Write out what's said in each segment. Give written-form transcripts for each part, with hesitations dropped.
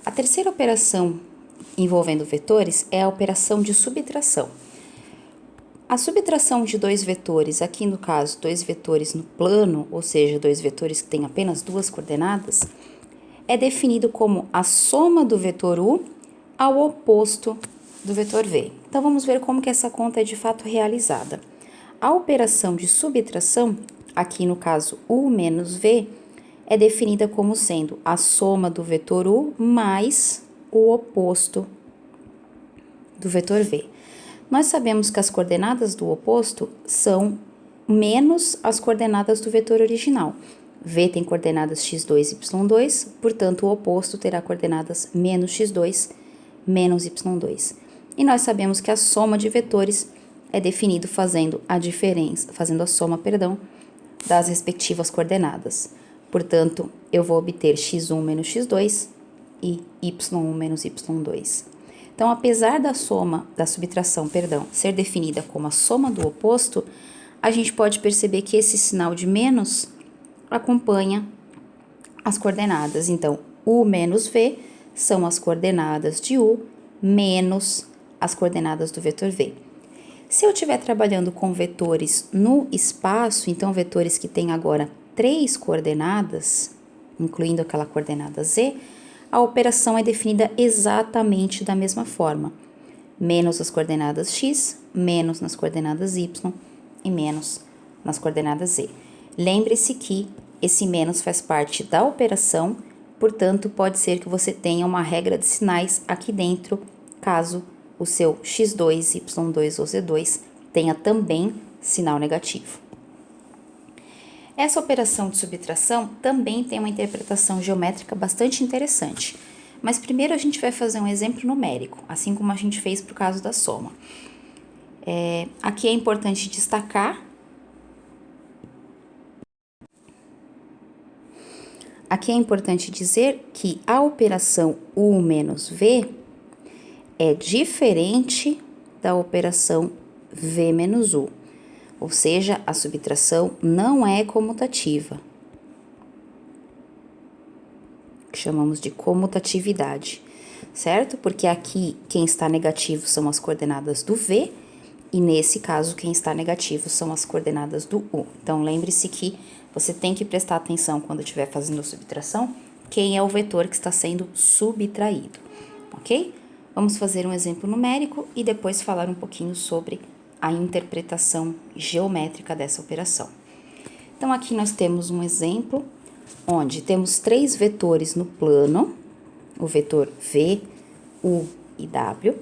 A terceira operação envolvendo vetores é a operação de subtração. A subtração de dois vetores, aqui no caso, dois vetores no plano, ou seja, dois vetores que têm apenas duas coordenadas, é definido como a soma do vetor u ao oposto do vetor v. Então, vamos ver como que essa conta é de fato realizada. A operação de subtração, aqui no caso u menos v, é definida como sendo a soma do vetor u mais o oposto do vetor v. Nós sabemos que as coordenadas do oposto são menos as coordenadas do vetor original. V tem coordenadas x2 e y2, portanto, o oposto terá coordenadas menos x2, menos y2. E nós sabemos que a soma de vetores é definido fazendo a soma, das respectivas coordenadas. Portanto, eu vou obter x1 menos x2 e y1 menos y2. Então, apesar da subtração, ser definida como a soma do oposto, a gente pode perceber que esse sinal de menos acompanha as coordenadas. Então, u menos v são as coordenadas de u menos as coordenadas do vetor v. Se eu estiver trabalhando com vetores no espaço, então vetores que têm agora 3 coordenadas, incluindo aquela coordenada z, a operação é definida exatamente da mesma forma. Menos as coordenadas x, menos nas coordenadas y e menos nas coordenadas z. Lembre-se que esse menos faz parte da operação, portanto, pode ser que você tenha uma regra de sinais aqui dentro, caso o seu x2, y2 ou z2 tenha também sinal negativo. Essa operação de subtração também tem uma interpretação geométrica bastante interessante, mas primeiro a gente vai fazer um exemplo numérico, assim como a gente fez para o caso da soma. Aqui é importante destacar dizer que a operação u menos v é diferente da operação v menos u, ou seja, a subtração não é comutativa, que chamamos de comutatividade, certo? Porque aqui quem está negativo são as coordenadas do v, e nesse caso quem está negativo são as coordenadas do u. Então, lembre-se que você tem que prestar atenção quando estiver fazendo a subtração, quem é o vetor que está sendo subtraído, ok? Vamos fazer um exemplo numérico e depois falar um pouquinho sobre a interpretação geométrica dessa operação. Então, aqui nós temos um exemplo onde temos 3 vetores no plano, o vetor v, u e w,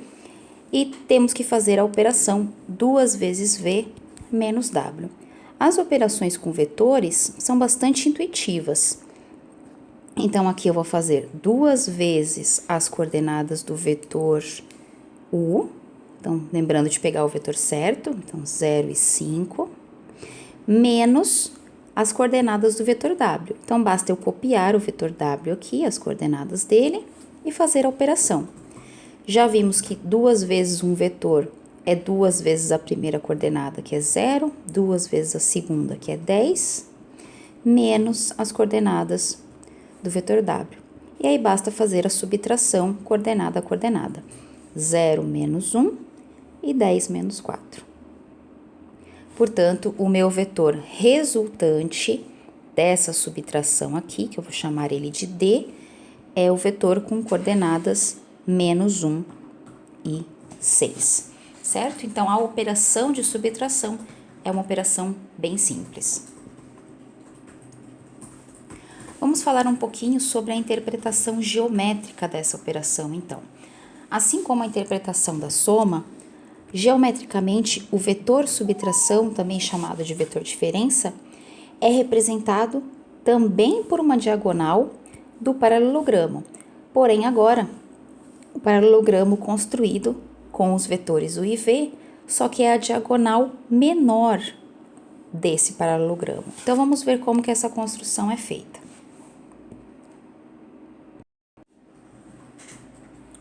e temos que fazer a operação 2 vezes v menos w. As operações com vetores são bastante intuitivas. Então, aqui eu vou fazer 2 vezes as coordenadas do vetor u, então, lembrando de pegar o vetor certo, então 0 e 5, menos as coordenadas do vetor w. Então, basta eu copiar o vetor w aqui, as coordenadas dele, e fazer a operação. Já vimos que 2 vezes um vetor é 2 vezes a primeira coordenada, que é 0, 2 vezes a segunda, que é 10, menos as coordenadas do vetor w. E aí, basta fazer a subtração coordenada a coordenada. 0 menos 1 e 10 menos 4. Portanto, o meu vetor resultante dessa subtração aqui, que eu vou chamar ele de D, é o vetor com coordenadas menos 1 e 6, certo? Então, a operação de subtração é uma operação bem simples. Vamos falar um pouquinho sobre a interpretação geométrica dessa operação, então. Assim como a interpretação da soma, geometricamente, o vetor subtração, também chamado de vetor diferença, é representado também por uma diagonal do paralelogramo. Porém, agora, o paralelogramo construído com os vetores u e v, só que é a diagonal menor desse paralelogramo. Então, vamos ver como que essa construção é feita.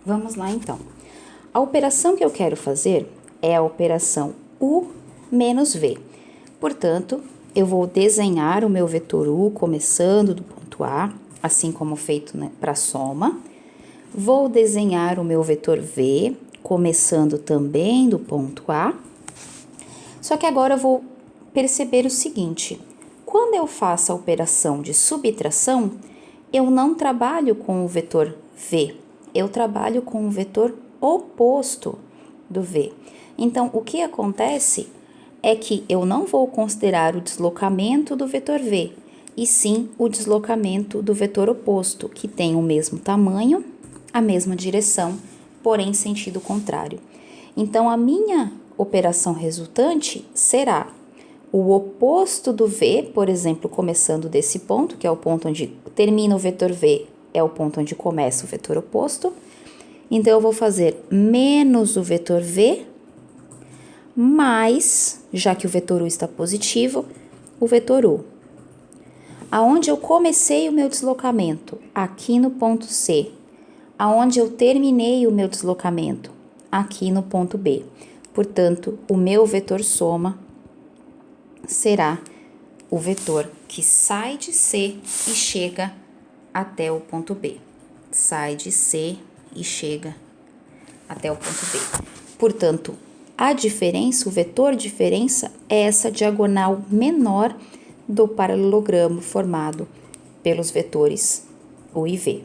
Vamos lá, então. A operação que eu quero fazer é a operação u menos v. Portanto, eu vou desenhar o meu vetor u começando do ponto A, assim como feito, né, para a soma. Vou desenhar o meu vetor V, começando também do ponto A. Só que agora eu vou perceber o seguinte: quando eu faço a operação de subtração, eu não trabalho com o vetor V, eu trabalho com o vetor oposto do V. Então, o que acontece é que eu não vou considerar o deslocamento do vetor V, e sim o deslocamento do vetor oposto, que tem o mesmo tamanho, a mesma direção, porém em sentido contrário. Então, a minha operação resultante será o oposto do V, por exemplo, começando desse ponto, que é o ponto onde termina o vetor V, é o ponto onde começa o vetor oposto. Então, eu vou fazer menos o vetor V, mais, já que o vetor U está positivo, o vetor U. Aonde eu comecei o meu deslocamento? Aqui no ponto C. Aonde eu terminei o meu deslocamento? Aqui no ponto B. Portanto, o meu vetor soma será o vetor que sai de C e chega até o ponto B. Sai de C e chega até o ponto B. Portanto, a diferença, o vetor diferença, é essa diagonal menor do paralelogramo formado pelos vetores U e V.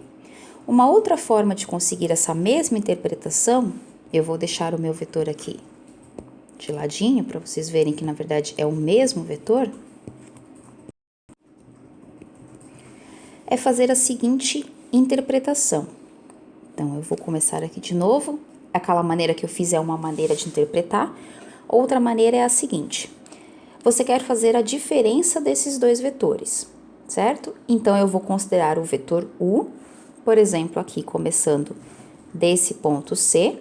Uma outra forma de conseguir essa mesma interpretação, eu vou deixar o meu vetor aqui de ladinho para vocês verem que na verdade é o mesmo vetor, é fazer a seguinte interpretação. Então, eu vou começar aqui de novo. Aquela maneira que eu fiz é uma maneira de interpretar. Outra maneira é a seguinte: você quer fazer a diferença desses dois vetores, certo? Então, eu vou considerar o vetor U, por exemplo, aqui começando desse ponto C,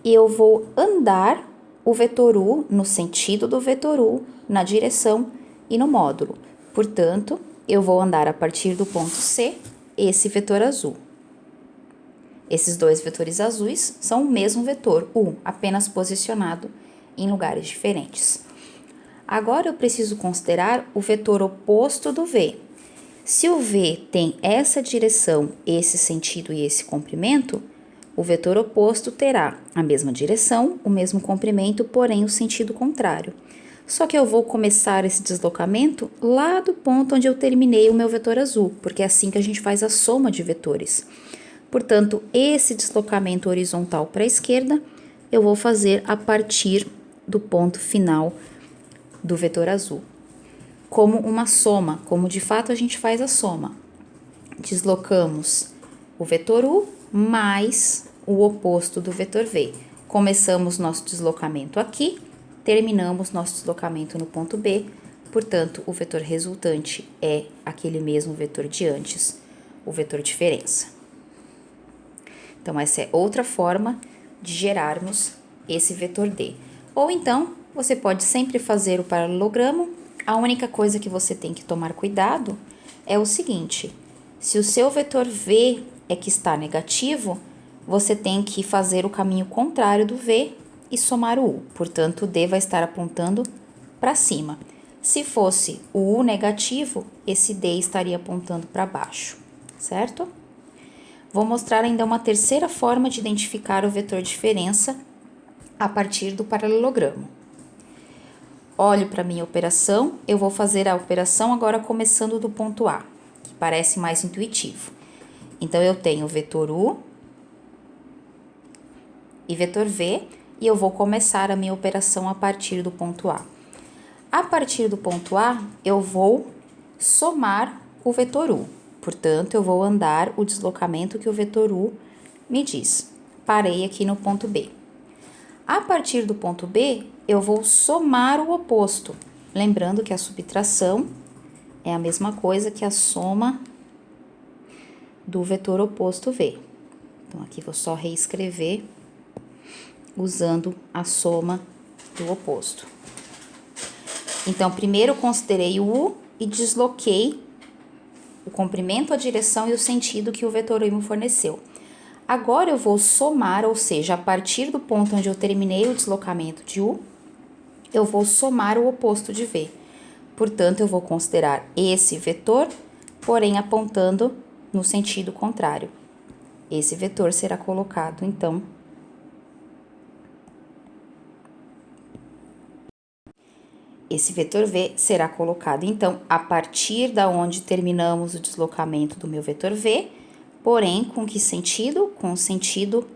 e eu vou andar o vetor U no sentido do vetor U, na direção e no módulo. Portanto, eu vou andar a partir do ponto C, esse vetor azul. Esses dois vetores azuis são o mesmo vetor, U, apenas posicionado em lugares diferentes. Agora eu preciso considerar o vetor oposto do V. Se o V tem essa direção, esse sentido e esse comprimento, o vetor oposto terá a mesma direção, o mesmo comprimento, porém o sentido contrário. Só que eu vou começar esse deslocamento lá do ponto onde eu terminei o meu vetor azul, porque é assim que a gente faz a soma de vetores. Portanto, esse deslocamento horizontal para a esquerda, eu vou fazer a partir do ponto final do vetor azul. Como uma soma, como de fato a gente faz a soma. Deslocamos o vetor U mais o oposto do vetor V. Começamos nosso deslocamento aqui, terminamos nosso deslocamento no ponto B, portanto, o vetor resultante é aquele mesmo vetor de antes, o vetor diferença. Então, essa é outra forma de gerarmos esse vetor D. Ou então, você pode sempre fazer o paralelogramo. A única coisa que você tem que tomar cuidado é o seguinte: se o seu vetor V é que está negativo, você tem que fazer o caminho contrário do V e somar o U. Portanto, o D vai estar apontando para cima. Se fosse o U negativo, esse D estaria apontando para baixo, certo? Vou mostrar ainda uma terceira forma de identificar o vetor diferença a partir do paralelogramo. Olho para a minha operação, eu vou fazer a operação agora começando do ponto A, que parece mais intuitivo. Então, eu tenho o vetor U e vetor V, e eu vou começar a minha operação a partir do ponto A. A partir do ponto A, eu vou somar o vetor U. Portanto, eu vou andar o deslocamento que o vetor U me diz. Parei aqui no ponto B. A partir do ponto B, eu vou somar o oposto. Lembrando que a subtração é a mesma coisa que a soma do vetor oposto V. Então, aqui vou só reescrever usando a soma do oposto. Então, primeiro eu considerei o U e desloquei o comprimento, a direção e o sentido que o vetor U me forneceu. Agora eu vou somar, ou seja, a partir do ponto onde eu terminei o deslocamento de U, eu vou somar o oposto de V. Portanto, eu vou considerar esse vetor, porém apontando no sentido contrário. esse vetor será colocado, então, esse vetor V será colocado, então, a partir da onde terminamos o deslocamento do meu vetor V, porém, com que sentido? Com o sentido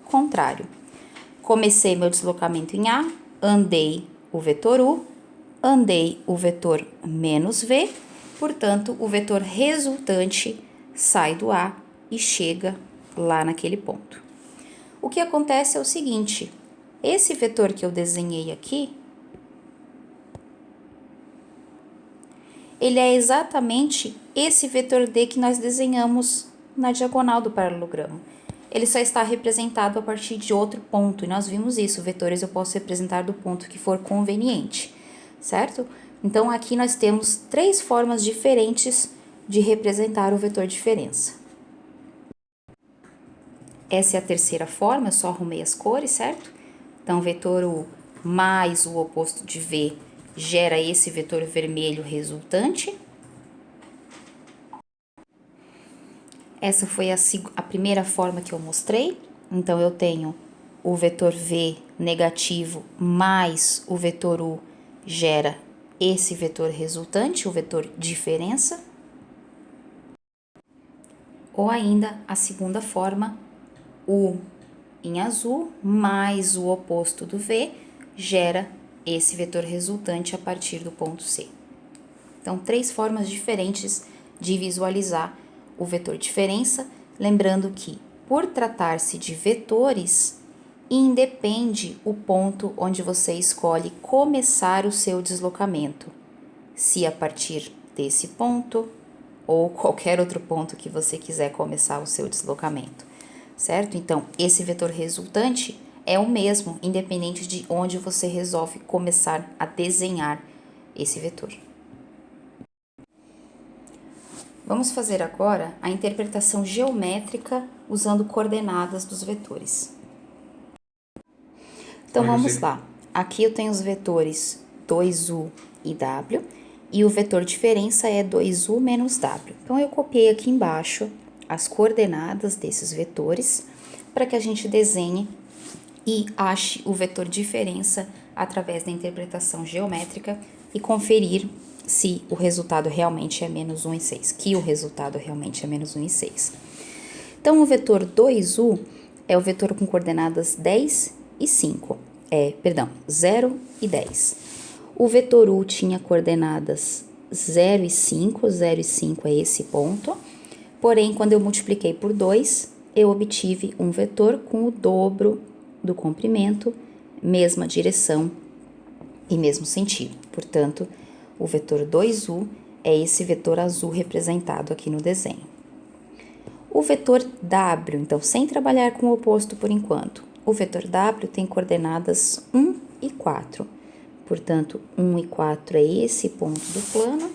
contrário. Comecei meu deslocamento em A, andei o vetor U, andei o vetor menos V, portanto, o vetor resultante sai do A e chega lá naquele ponto. O que acontece é o seguinte, esse vetor que eu desenhei aqui, ele é exatamente esse vetor D que nós desenhamos na diagonal do paralelogramo. Ele só está representado a partir de outro ponto, e nós vimos isso, vetores eu posso representar do ponto que for conveniente, certo? Então, aqui nós temos 3 formas diferentes de representar o vetor diferença. Essa é a terceira forma, eu só arrumei as cores, certo? Então, vetor U mais o oposto de V gera esse vetor vermelho resultante. Essa foi a primeira forma que eu mostrei. Então, eu tenho o vetor V negativo mais o vetor U gera esse vetor resultante, o vetor diferença. Ou ainda a segunda forma, U em azul mais o oposto do V gera esse vetor resultante a partir do ponto C. Então, 3 formas diferentes de visualizar o vetor diferença, lembrando que, por tratar-se de vetores, independe o ponto onde você escolhe começar o seu deslocamento, se a partir desse ponto ou qualquer outro ponto que você quiser começar o seu deslocamento, certo? Então, esse vetor resultante é o mesmo, independente de onde você resolve começar a desenhar esse vetor. Vamos fazer agora a interpretação geométrica usando coordenadas dos vetores. Então, vamos lá. Aqui eu tenho os vetores 2U e W, e o vetor diferença é 2U menos W. Então, eu copiei aqui embaixo as coordenadas desses vetores para que a gente desenhe e ache o vetor diferença através da interpretação geométrica e conferir se o resultado realmente é menos 1 e 6, que o resultado realmente é menos 1 e 6. Então, o vetor 2U é o vetor com coordenadas 10 e 5, 0 e 10. O vetor U tinha coordenadas 0 e 5 é esse ponto, porém, quando eu multipliquei por 2, eu obtive um vetor com o dobro do comprimento, mesma direção e mesmo sentido. Portanto, o vetor 2U é esse vetor azul representado aqui no desenho. O vetor W, então, sem trabalhar com o oposto por enquanto, o vetor W tem coordenadas 1 e 4. Portanto, 1 e 4 é esse ponto do plano,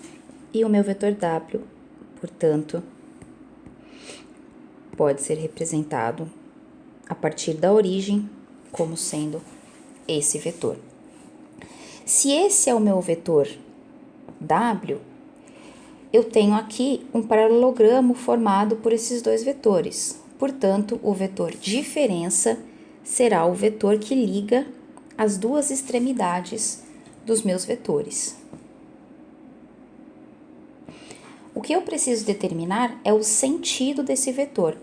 e o meu vetor W, portanto, pode ser representado a partir da origem como sendo esse vetor. Se esse é o meu vetor W, eu tenho aqui um paralelogramo formado por esses dois vetores. Portanto, o vetor diferença será o vetor que liga as duas extremidades dos meus vetores. O que eu preciso determinar é o sentido desse vetor.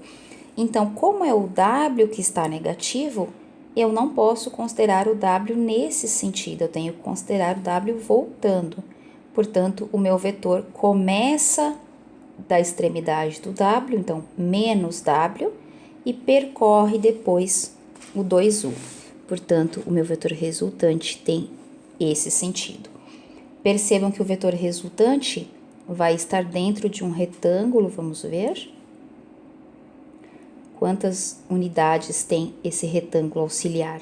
Então, como é o W que está negativo, eu não posso considerar o W nesse sentido, eu tenho que considerar o W voltando. Portanto, o meu vetor começa da extremidade do W, então menos W, e percorre depois o 2U. Portanto, o meu vetor resultante tem esse sentido. Percebam que o vetor resultante vai estar dentro de um retângulo, vamos ver. Quantas unidades tem esse retângulo auxiliar?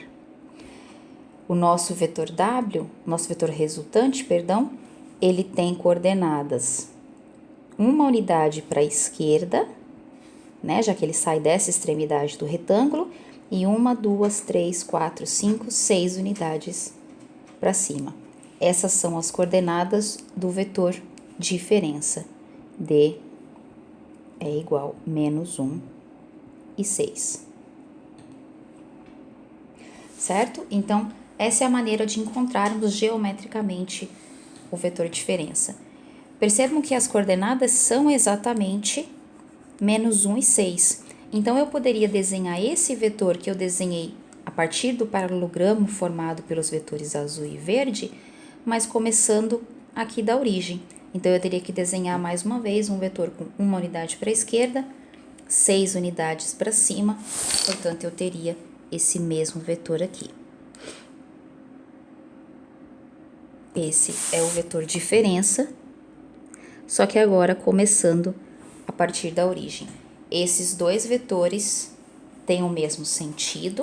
O nosso vetor W, nosso vetor resultante, perdão, ele tem coordenadas uma unidade para a esquerda, né, já que ele sai dessa extremidade do retângulo, e 1, 2, 3, 4, 5, 6 unidades para cima. Essas são as coordenadas do vetor diferença. D é igual a menos 1 e 6. Certo? Então, essa é a maneira de encontrarmos geometricamente o vetor diferença. Percebam que as coordenadas são exatamente menos 1 e 6. Então, eu poderia desenhar esse vetor que eu desenhei a partir do paralelogramo formado pelos vetores azul e verde, mas começando aqui da origem. Então, eu teria que desenhar mais uma vez um vetor com 1 unidade para a esquerda, 6 unidades para cima, portanto, eu teria esse mesmo vetor aqui. Esse é o vetor diferença, só que agora começando a partir da origem. Esses dois vetores têm o mesmo sentido,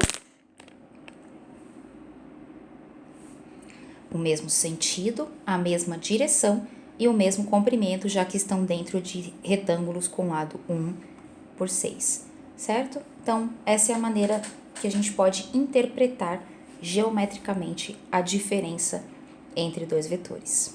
a mesma direção e o mesmo comprimento, já que estão dentro de retângulos com lado 1 por 6, certo? Então, essa é a maneira que a gente pode interpretar geometricamente a diferença entre dois vetores.